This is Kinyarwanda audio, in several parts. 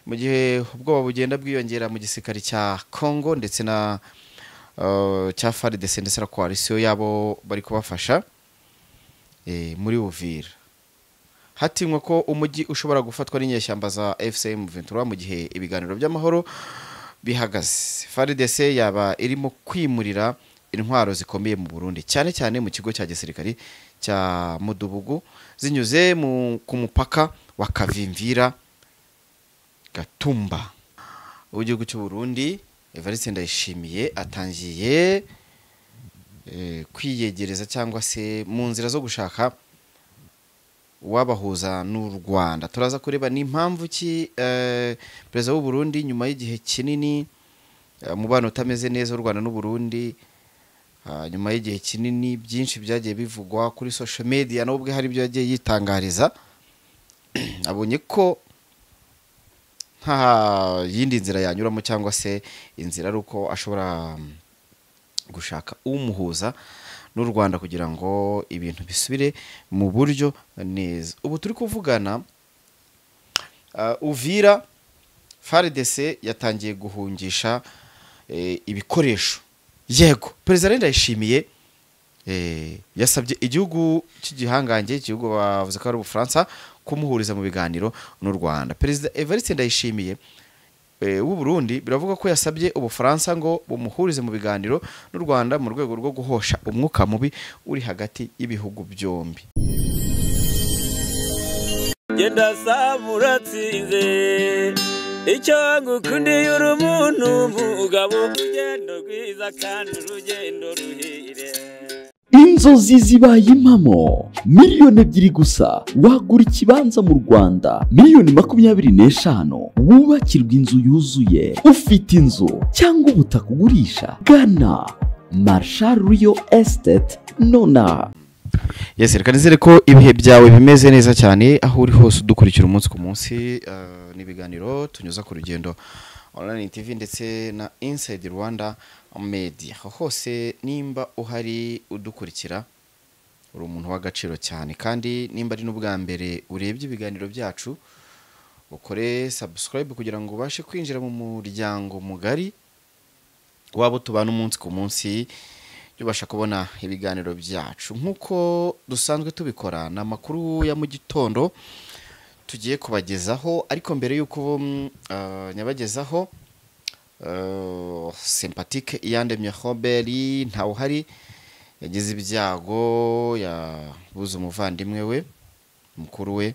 mu gihe ubwoba bugenda bwiyongera mu gisirikare cya Congo ndetse na cya FARDC ndetse na coalition yabo bari kubafasha muri Uvira. Hatinywa ko umujyi ushobora gufatwa n'inyeshyamba za FCM 23 mu gihe ibiganiro by'amahoro bihagaze. FARDC yaba irimo kwimurira intwaro zikomeye mu Burundi cyane cyane mu kigo cya gisirikare cya Mudubugu zinyuze ku mupaka wa Kavimvira Gatumba. Igihugu cy'u Burundi Evariste Ndayishimiye atangiye kwiyegereza cyangwa se mu nzira zo gushaka wabahuza n'u Rwanda. Turaza kureba n'impamvu ki perezida w'u Burundi nyuma y'igihe kinini mubano utameze neza u Rwanda n'u Burundi, nyuma y'igihe kinini byinshi byagiye bivugwa kuri social media n'ubwo hari byo yagiye yitangariza, abonye ko nta yindi nzira yanyuramo cyangwa se inzira ari uko ashobora gushaka umuhuza n'u Rwanda kugira ngo ibintu bisubire mu buryo neza. Ubu turi kuvugana Uvira FARDC yatangiye guhungisha ibikoresho. Yego perezida Ndayishimiye yasabye igihugu cy'igihangange, igihugu bavuze ko ari Ubufaransa, kumuhuriza mu biganiro n'u Rwanda. Perezida Evariste Ndayishimiye w'u Burundi biravuga ko yasabye Ubufaransa ngo bumuhurize mu biganiro n'u Rwanda mu rwego rwo guhosha umwuka mubi uri hagati y'ibihugu byombi. Genda samuratsinze icyo ngukundiye uri umuntu mugabo, urugendo rwiza kandi urugendo ruhire. Inzozi zibaye impamo, miliyoni 2 gusa wagura ikibanza mu Rwanda, miliyoni 25 wubakirwa inzu yuzuye. Ufite inzu cyangwa ubutaka ugurisha, gana Marshal Real Estate nona. Yes, reka nizere ko ibihe byawe bimeze neza cyane aho uri hose udukurikira umunsi ku munsi n'ibiganiro tunyuza ku Rugendo Online TV ndetse na Inside Rwanda Media. Hose nimba uhari udukurikira uri umuntu w'agaciro cyane, kandi nimba ari n'ubwa mbere urebye ibiganiro byacu ukore subscribe kugira ngo ubashe kwinjira mu muryango mugari wabo tubana umunsi ku munsi, ubasha kubona ibiganiro byacu nkuko dusanzwe tubikora. Na makuru ya mu gitondo tugiye kubagezaho, ariko mbere yuko nyabagezaho sympathique Iyandemye Robert ntawe uhari, yagize ibyago, yabuze umuvandimwe we mukuru we,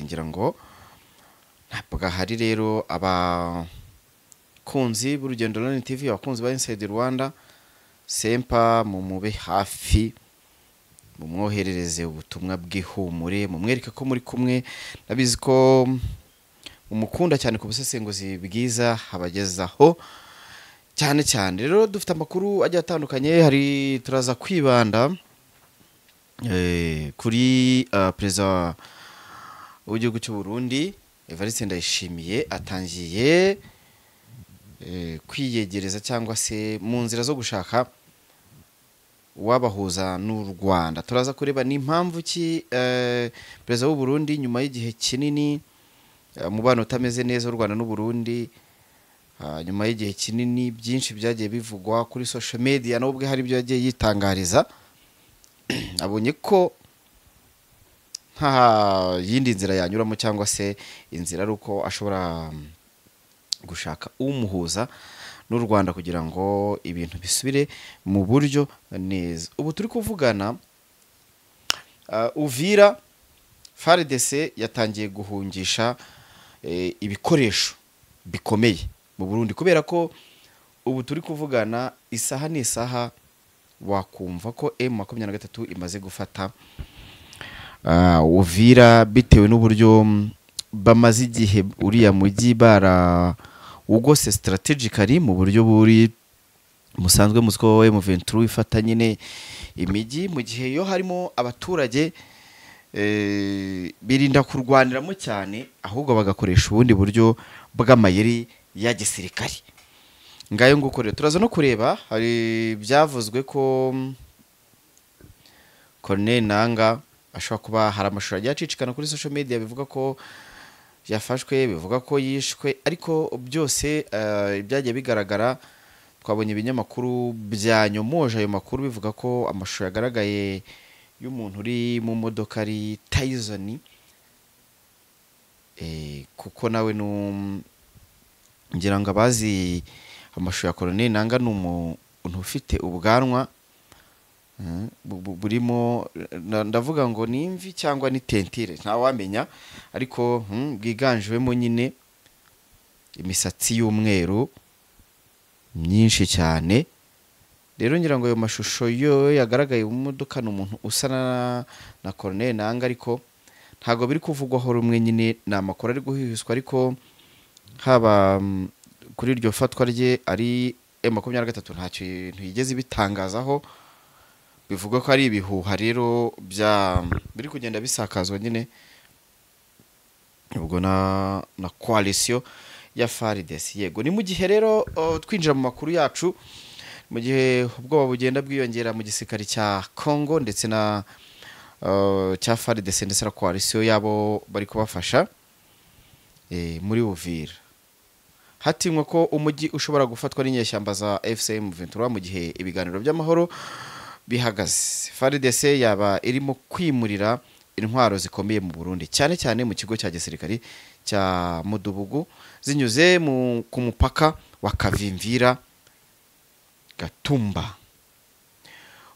ngira ngo ntabwo ahari. Rero abakunzi b'Urugendo Online TV, abakunzi ba Inside Rwanda, sempa mumube hafi, mumwoherereze ubutumwa bw'ihumure, mumwereke ko muri kumwe. Nabizi ko umukunda cyane ku busesenguzi bwiza habagezaho cyane cyane. Rero dufite amakuru agiye atandukanye, hari turaza kwibanda kuri perezida w'igihugu cy'u Burundi Evariste Ndayishimiye atangiye kwiyegereza cyangwa se mu nzira zo gushaka wabahuza n'u Rwanda. Turaza kureba n'impamvu ki perezida w'u Burundi nyuma y'igihe kinini mubano utameze neza u Rwanda n'u Burundi, nyuma y'igihe kinini byinshi byagiye bivugwa kuri social media n'ubwo hari byo yagiye yitangariza, abonye ko nta yindi nzira yanyuramo cyangwa se inzira ari uko ashobora gushaka umuhuza n'u Rwanda kugira ngo ibintu bisubire mu buryo neza. Ubu turi kuvugana Uvira FARDC yatangiye guhungisha ibikoresho bikomeye mu Burundi, kubera ko ubu turi kuvugana isaha n'isaha wakumva ko M23 imaze gufata Uvira, bitewe n'uburyo bamaze igihe uriya mujyi bara ugose strategically mu buryo buri musanzwe muziko M23 ifata nyine imijyi, mu gihe yo harimo abaturage birinda kurwaniramo cyane, ahubwo bagakoresha ubundi buryo bw'amayeri ya gisirikare. Ngayo nguko rero turaza no kureba, hari byavuzwe ko Colonel Nanga ashobora kuba hari amashusho yagiye acicikana kuri social media bivuga ko yafashwe bivuga ko yishwe ariko byose byagiye bigaragara twabonye ibinyamakuru byanyomoje ayo makuru bivuga ko amashusho yagaragaye y'umuntu uri mu modoka ari Tyson kuko nawe ngira ngo abazi amashusho ya Colonel Nanga ni umuntu ufite ubwanwa burimo ndavuga ngo ni imvi cyangwa ni tentire ntawamenya ariko bwiganjwemo nyine imisatsi y'umweru myinshi cyane. Rero ngira ngo ayo mashusho yo yagaragaye mu modoka n'umuntu usa na Colonel Nanga ariko ntago biri kuvugwaho rumwe nyine na makuru ari guhihiswa ariko haba kuri iryo fatwa rye ari M23 nta kintu yigeze bitangazaho bivuga ko ari ibihuha rero biri kugenda bisakazwa nyine ubwo na coalition ya FARDC. Yego ni mu gihe rero twinjira mu makuru yacu mu gihe ubwoba bugenda bwiyongera mu gisirikare cya Congo ndetse na cya FARDC ndetse na coalition yabo bari kubafasha muri Uvira. Hatinywa ko umujyi ushobora gufatwa n'inyeshyamba za FCM 23 mu gihe ibiganiro by'amahoro bihagaze. FARDC yaba irimo kwimurira intwaro zikomeye mu Burundi cyane cyane mu kigo cya gisirikare cya Mudubugu zinyuze ku mupaka wa Kavimvira Gatumba.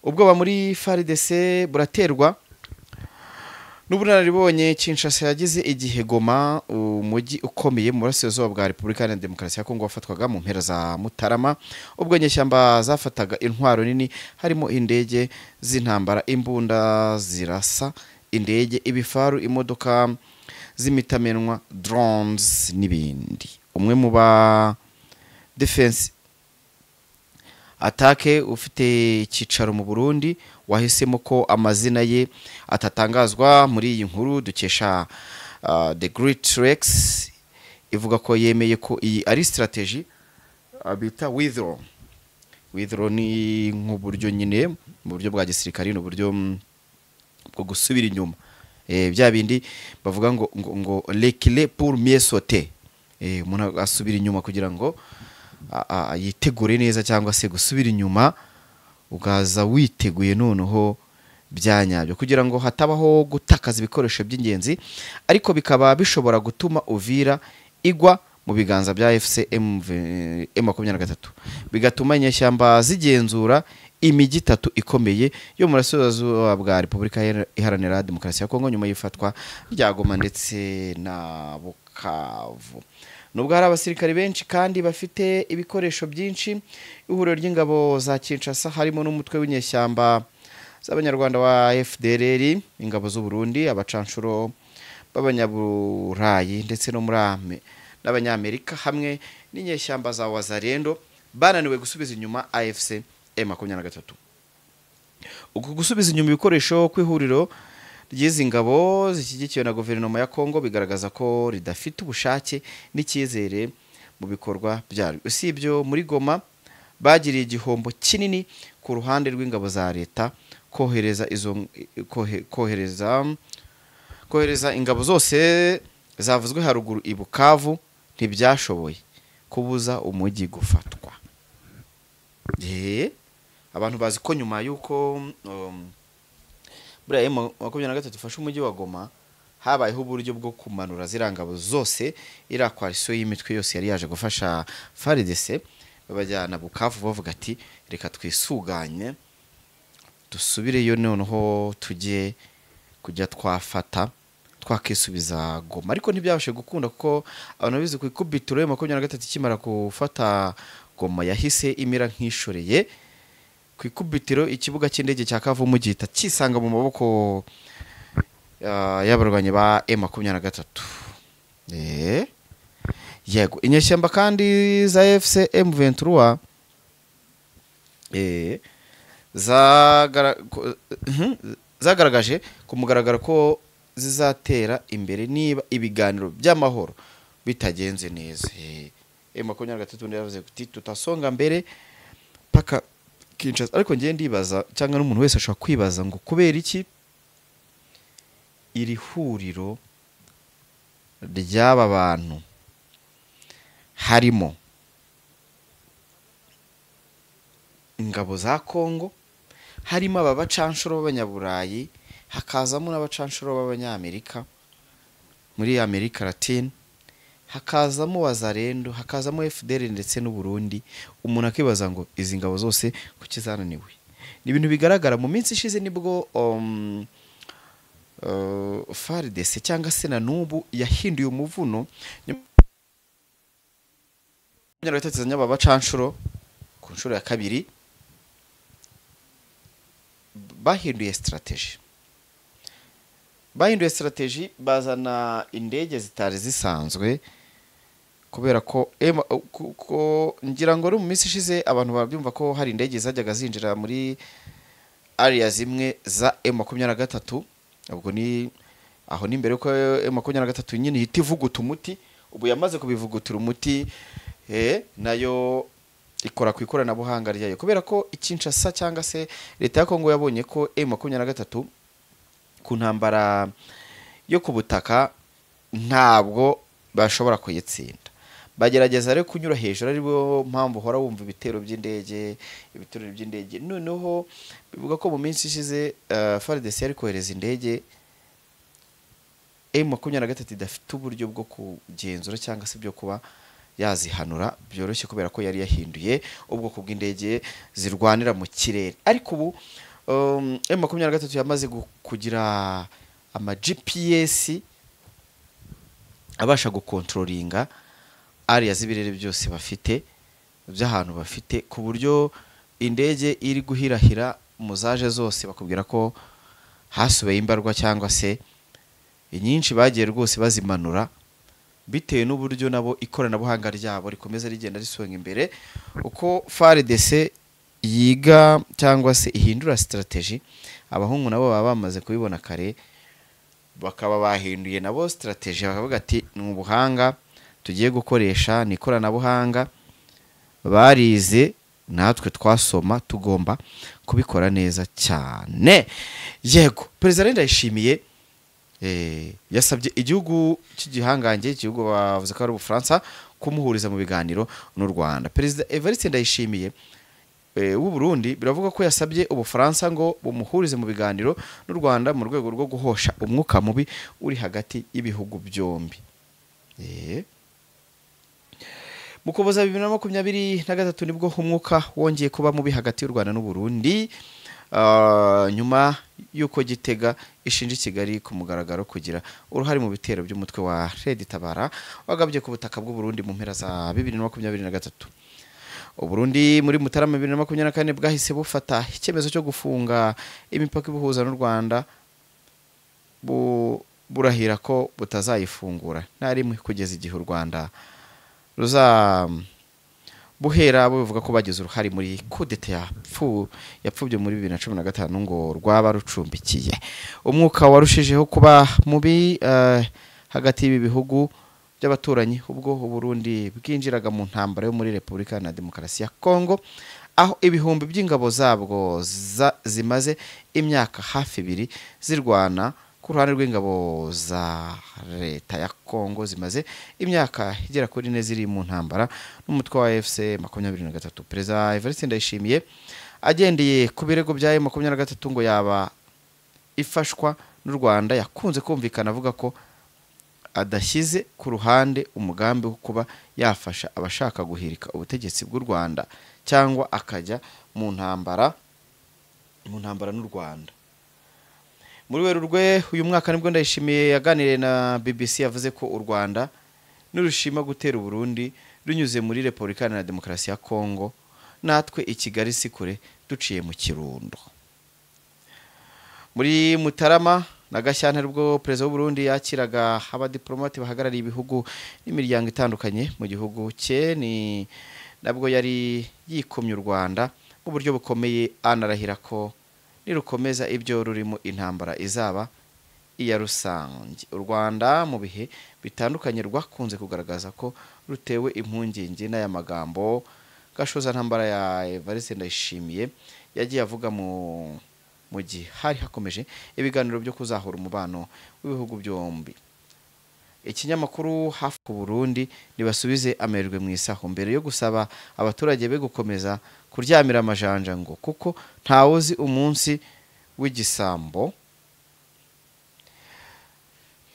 Ubwoba muri FARDC buraterwa n'ubunararibonye Kinshasa yagize igihe Goma umujyi ukomeye mu burasirazuba bwa Repubulika ya Demokarasi ya Kongo wafatwaga mu mpera za Mutarama ubwo nyeshyamba zafataga intwaro nini harimo indege z'intambara, imbunda zirasa, indege, ibifaru, imodoka z'imitamenwa, drones n'ibindi. Umwe mu ba defense atake ufite ikicaro mu Burundi wahisemo ko amazina ye atatangazwa muri iyi nkuru dukesha The Great Rex ivuga ko yemeye ko iyi ari strategy bita withdraw ni nk'uburyo nyine mu buryo bwa gisirikare n'uburyo bwo gusubira inyuma bya bindi bavuga ngo reculer pour mieux sauter umuntu asubira inyuma kugira ngo yitegure neza cyangwa se gusubira inyuma ugaza witeguye noneho byanyabyo kugira ngo hatabaho gutakaza ibikoresho by'ingenzi ariko bikaba bishobora gutuma Uvira igwa mu biganza bya FCM 23 bigatuma inyeshyamba zigenzura imijyi 3 ikomeye yo mu burasirazuba bwa Repubulika Iharanira Demokarasi ya Kongo nyuma y'ifatwa rya Goma ndetse na Bukavu. Nubwo hari abasirikari benshi kandi bafite ibikoresho byinshi, ihuriro ry'ingabo za Kinshasa harimo n'umutwe w'inyeshyamba z'abanyarwanda wa FDLR, ingabo z'u Burundi, abacanshuro b'abanyaburayi ndetse no muri n'abanyamerika hamwe n'inyeshyamba za Wazalendo bananiwe gusubiza inyuma AFC M23. Uku gusubiza inyuma ibikoresho kw'ihuriro ry'izi ngabo zishyigikiwe na guverinoma ya Kongo bigaragaza ko ridafite ubushake n'icyizere mu bikorwa byaryo. Usibyo muri Goma bagiriye igihombo kinini ku ruhande rw'ingabo za leta kohereza ingabo zose zavuzwe haruguru i Bukavu ntibyashoboye kubuza umujyi gufatwa. Abantu bazi ko nyuma yuko buriya M23 dufashe umujyi wa Goma habayeho uburyo bwo kumanura zirangabo zose ira coalition y'imitwe yose yari yaje gufasha FARDC babajyana Bukavu bavuga ati reka twisuganye dusubireyo noneho tujye kujya twakisubiza Goma ariko ntibyabashe gukunda kuko abantu bizi ku ikubitiro M23 kimara gufata Goma yahise imira nk'ishoreye ku ikubitiro ikibuga cy'indege cya Kavumu gihita kisanga mu maboko y'abarwanye ba M23. Yego inyeshyamba kandi za FCM 23 zagaragaje ku mugaragaro ko zizatera imbere niba ibiganiro by'amahoro bitagenze neza. M23 yavuze kuti tutasonga mbere paka Kinshasa ariko ngiye ndibaza cyangwa n'umuntu wese ashobora kwibaza ngo kubera iki iri huriro ry'aba bantu harimo ingabo za Kongo, harimo aba bacanshuro b'abanyaburayi, hakazamo n'abacanshuro b'abanyamerika muri Amerika Latine, hakazamo Wazalendo, hakazamo FDL ndetse n'u Burundi. Umuntu akibaza ngo izi ngabo zose kuki zananiwe? Ni ibintu bigaragara mu minsi ishize nibwo FARDC cyangwa se na nubu yahinduye umuvuno nyarwatezanya aba bacanshuro ku nshuro ya kabiri, bahinduye strategy bazana indege zitari zisanzwe, kubera ko ngira ngo ari mu minsi ishize abantu babyumva ko hari indege zajyaga zinjira muri area zimwe za M23. Ubwo ni aho ni mbere ko M23 nyine hita ivuguta umuti, ubu yamaze kubivugutura umuti nayo ikora ku ikoranabuhanga ryayo, kubera ko Kinshasa cyangwa se leta ya Kongo yabonye ko M23 ku ntambara yo ku butaka ntabwo bashobora kuyitsinda. Bagerageza rero kunyura hejuru, ari bo mpamvu hora wumva ibitero by'indege. Noneho bivuga ko mu minsi ishize FARDC yari kohereza indege, M23 idafite uburyo bwo kugenzura cyangwa se byo kuba yazihanura byoroshye, kubera ko yari yahinduye ubwoko bw'indege zirwanira mu kirere. Ariko ubu M23 yamaze kugira ama GPS abasha gukontrolinga area z'ibirere byose bafite by'ahantu bafite, ku buryo indege iri guhirahira muzaje zose bakubwira ko hasubiye imbarwa cyangwa se inyinshi bagiye rwose bazimanura, bitewe n'uburyo nabo ikoranabuhanga ryabo rikomeza rigenda risonga imbere. Uko FARDC yiga cyangwa se ihindura strategy, abahungu nabo baba bamaze kubibona kare, bakaba bahinduye nabo strategy, bakavuga ati ni ubuhanga tugiye gukoresha, ni ikoranabuhanga barize natwe twasoma, tugomba kubikora neza cyane. Yego, Perezida Ndayishimiye yasabye igihugu cy'igihangange, igihugu bavuze ko ari Ubufaransa, kumuhuriza mu biganiro n'u Rwanda. Perezida Evariste Ndayishimiye w'u Burundi biravuga ko yasabye Ubufaransa ngo bumuhurize mu biganiro n'u Rwanda mu rwego rwo guhosha umwuka mubi uri hagati y'ibihugu byombi. Mu Ukuboza 2023 nibwo umwuka wongeye kuba mubi hagati y'u Rwanda n'u Burundi, nyuma yuko Gitega ishinja Kigali ku mugaragaro kugira uruhare mu bitero by'umutwe wa Red Tabara wagabye ku butaka bw'u Burundi mu mpera za 2023. Uburundi muri Mutarama 2024 bwahise bufata icyemezo cyo gufunga imipaka ibuhuza n'u Rwanda, burahira ko butazayifungura nta rimwe kugeza igihe u Rwanda buhera buvuga ko bagize uruhare muri kudeta yapfubye muri 2015 ngo rwaba rucumbikiye. Umwuka warushijeho kuba mubi hagati y'ibi bihugu by'abaturanyi, ubwo u Burundi bwinjiraga mu ntambara yo muri Repubulika na Demokarasi ya Kongo, aho ibihumbi by'ingabo zabwo zimaze imyaka hafi 2 zirwana ku ruhande rw'ingabo za leta ya Kongo zimaze imyaka igera kuri 4 ziri mu ntambara n'umutwe wa FC 23. Perezida Evariste Ndayishimiye agendeye ku birego bya M23 ngo yaba ifashwa n'u Rwanda, yakunze kumvikana avuga ko adashyize ku ruhande umugambi wo kuba yafasha abashaka guhirika ubutegetsi bw'u Rwanda cyangwa akajya mu ntambara n'u Rwanda. Muri Werurwe uyu mwaka nibwo Ndayishimiye yaganiriye na BBC, yavuze ko u Rwanda n'urushima gutera u Burundi runyuze muri Repubulika na Demokarasi ya Kongo, natwe i Kigali sikure duciye mu Kirundo. Muri Mutarama na Gashyantare ubwo Perezida w'u Burundi yakiraga abadiplomate bahagarariye ibihugu n'imiryango itandukanye mu gihugu cye, ni nabwo yari yikomye u Rwanda mu buryo bukomeye, anarahira ko nirukomeza ibyo rurimo intambara izaba iya rusange. U Rwanda mu bihe bitandukanye rwakunze kugaragaza ko rutewe impungenge n'aya magambo gashoza ntambara ya Evariste Ndayishimiye yagiye avuga mu gihe hari hakomeje ibiganiro byo kuzahura umubano w'ibihugu byombi. ikinyamakuru hafi ku Burundi nibasubize amerwe mu isaho mbere yo gusaba abaturage be gukomeza kuryamira amajanja ngo kuko ntawuzi umunsi w'igisambo.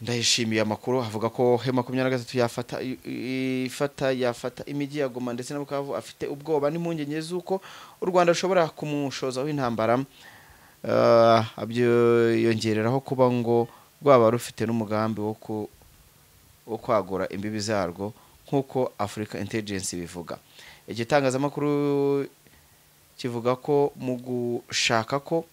Ndayishimiye amakuru avuga ko M23 yafata imijyi ya Goma ndetse na Bukavu afite ubwoba n'impungenge z'uko u Rwanda rushobora kumushoza w'intambara. Yongereraho kuba ngo rwaba rufite n'umugambi wo kwagura imbibi zarwo nk'uko Africa Intelligence bivuga. Igitangazamakuru kivuga ko mu gushaka ko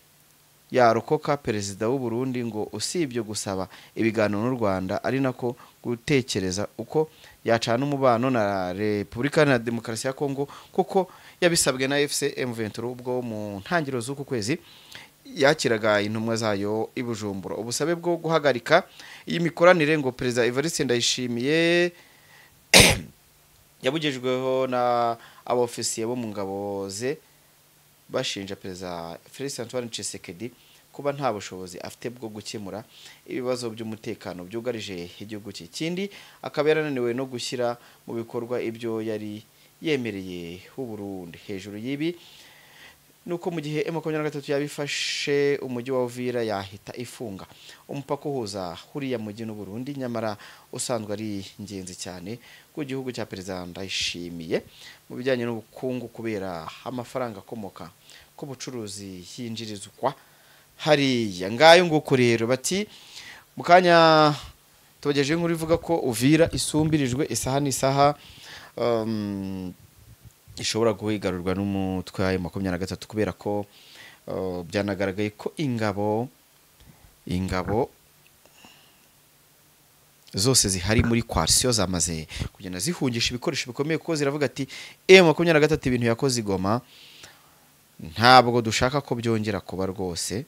yarokoka perezida w'u Burundi ngo usibye gusaba ibiganiro n'u Rwanda ari nako gutekereza uko yacana umubano na Repubulika na Demokarasi ya Kongo kuko yabisabwe na FC M23 ubwo mu ntangiriro z'uku kwezi yakiraga intumwa zayo i Bujumbura. Ubusabe bwo guhagarika iyi mikoranire ngo perezida Evariste Ndayishimiye yabugejweho na abofisiye bo mu ngabo ze bashinja perezida Félix Antoine Tshisekedi kuba nta bushobozi afite bwo gukemura ibibazo by'umutekano byugarije igihugu cye. Ikindi akaba yarananiwe no gushyira mu bikorwa ibyo yari yemereye u Burundi. Hejuru y'ibi nuko mu gihe M23 yabifashe umujyi wa Uvira yahita ifunga umupaka uhuza huriya mujyi n'u Burundi, nyamara usanzwe ari ingenzi cyane ku gihugu cya perezida Ndayishimiye mu bijyanye n'ubukungu kubera amafaranga akomoka ku bucuruzi yinjirizwa hariya. Ngayo nguko rero bati mukanya tubagejeje inkuru ivuga ko Uvira isumbirijwe isaha n'isaha ishobora guhigarurwa n'umutwe wa M23 kubera ko byanagaragaye ko ingabo zose zihari muri coalition zamaze kugenda zihungisha ibikoresho bikomeye kuko ziravuga ati M23 ibintu yakoze Goma ntabwo dushaka ko byongera kuba rwose.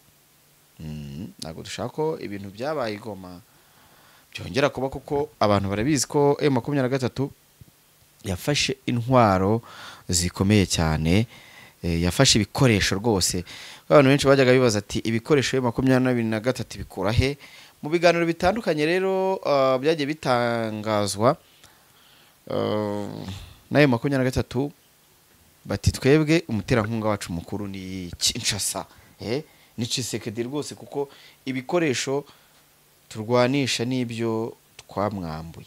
Ntabwo dushaka ko ibintu byabaye Goma byongera kuba kuko abantu barabizi ko M23 yafashe intwaro zikomeye cyane, yafashe ibikoresho rwose. Abantu benshi bajyaga bibaza ati ibikoresho M23 bikura he? Mu biganiro bitandukanye rero byagiye bitangazwa na M23 bati twebwe umuterankunga wacu mukuru ni Kinshasa, ni Tshisekedi rwose kuko ibikoresho turwanisha n'ibyo twamwambuye,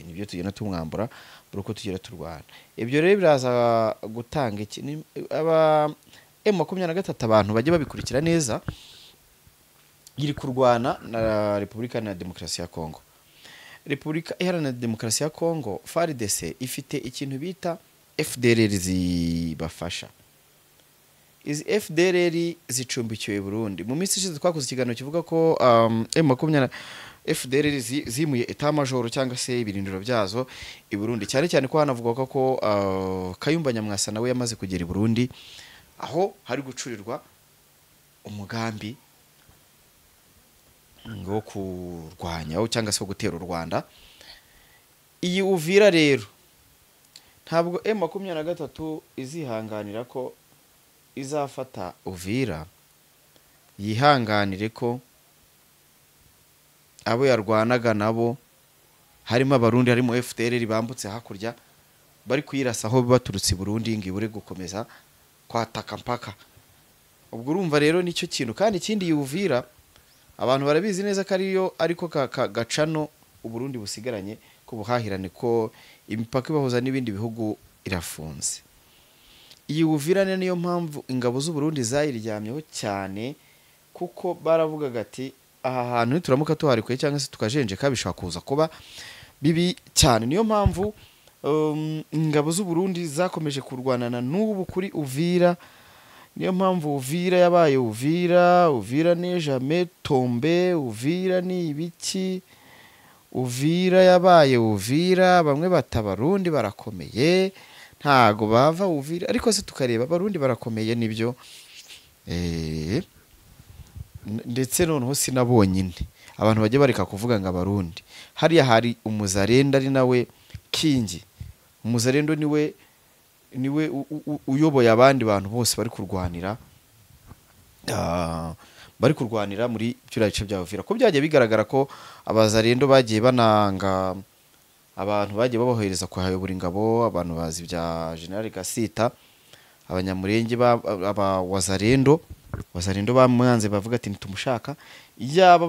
nibyo tugenda tumwambura uko tugera turwana. Ibyo rero biraza gutanga iki aba M23 abantu bajye babikurikira neza, iri kurwana na Repubulika na Demokarasi ya Kongo. Repubulika Iharanira Demokarasi ya Kongo FARDC ifite ikintu bita FDLR zibafasha. Izi FDLR zicumbikiwe Burundi. Mu minsi ishize twakoze ikiganiro kivuga ko M23 FDLR zimuye etat major cyangwa se ibirindiro byazo i Burundi, cyane cyane ko hanavuga ko Kayumba Nyamwasa nawe yamaze kugera i Burundi aho hari gucurirwa umugambi ngo kurwanya cyangwa se gutera u Rwanda. Iyi Uvira rero ntabwo M23 izihanganira ko izafata Uvira, yihanganire ko abo yarwanaga nabo harimo abarundi, harimo FDLR bambutse hakurya bari kuyirasaho baturutse i Burundi ngo ibure gukomeza kwataka mpaka. Ubwo urumva rero nicyo kintu. Kandi ikindi Uvira abantu barabizi neza ko ariyo ariko gacano u Burundi busigaranye ko buhahirane ko imipaka ibahuza n'ibindi bihugu irafunze. Iyi Uvira niyo mpamvu ingabo z'u Burundi zayiryamyeho cyane kuko baravugaga ati aha hantu turamuka tuharikuye cyangwa se tukajenjeka bishobora kuza kuba bibi cyane. Niyo mpamvu ingabo z'u Burundi zakomeje kurwanana n'ubu kuri Uvira. Niyo mpamvu Uvira yabaye Uvira ne jamais tombe, Uvira ni ibiki, Uvira yabaye Uvira. Bamwe batabarundi barakomeye ntago bava Uvira, ariko se tukareba abarundi barakomeye nibyo ndetse noneho sinabonyine abantu bajye bareka kuvuga ngo abarundi. Hariya hari umuzarenda ari nawe kingi. Umuzarendo niwe uyoboye abandi bantu bose bari kurwanira bari kurwanira muri byura bice bya Uvira ko byagiye bigaragara ko abazarendo bagiye bananga abantu bagiye babohereza kuhayobora ingabo abantu bazi bya General Gasita abanyamurenge aba wazarendo bamwanze bavuga ati ntitumushaka yaba